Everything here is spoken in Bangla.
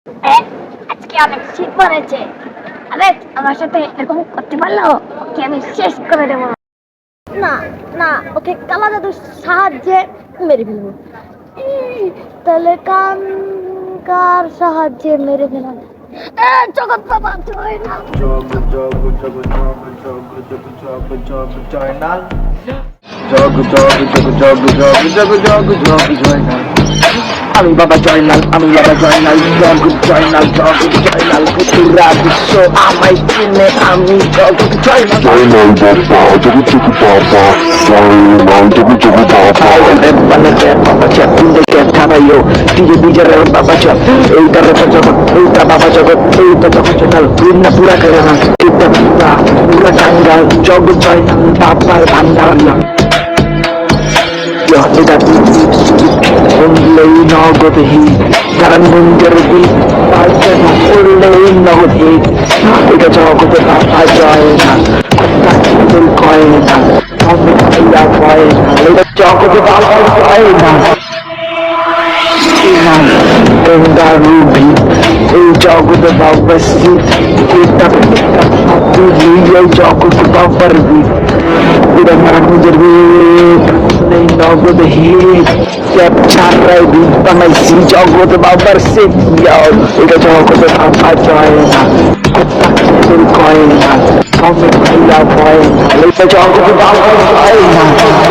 এ, আজকে অনেক শীত পড়েছে। আরে আমার সাথে এরকম করতে পারলো, ওকে আমি শেষ করে দেবো। না না, ওকে কালা জাদুর সাহায্যে মেরে ফেলবো। তাহলে কার সাহায্যে মেরে ফেলা যায়? জগৎ বাবা জয় না। জয়নাল জয়নাল আমি বাবা জয়নাল, আমি বাবা জয়নাল, জগৎ জয়নাল, জগৎ জয়নাল, পুরা বিশ্ব আমায় চিনে, আমি জগৎ জয়নাল। জয়নাল বাবা, জগৎ জগৎ বাবা, জয়নাল জগৎ জগৎ বাবা। বানাতে বাবা চাপ দিকে থামাইও, ডিজে ডিজে রে বাবা চাপ, এইটা রে জগৎ, এইটা বাবা জগৎ, এইটা জগৎ জয়নাল, পুরা পুরা করে না, এইটা পুরা পুরা টাঙ্গাল, জগৎ জয়নাল বাবার ভান্ডার। এটা উঠলেই নগদহীন, কারণ মন্দির দিন উঠলেই নগদহীন। এটা জগতে বাবা জয় না, কয় না, কয় না, এটা জগতে বাবা জয় না। রুবি এই জগতে বাবার শীত, এটা এই জগতে বাবার বীর, এটা মানুষের বীর, এই নগদ হিট ক্যাপচার বীর বানাইছি জগতে বাবার শীত। এটা জগতে বাবা জয় না, কয় না, কমে ভাইয়া ভয় না, এটা জগতে বাবা জয় না।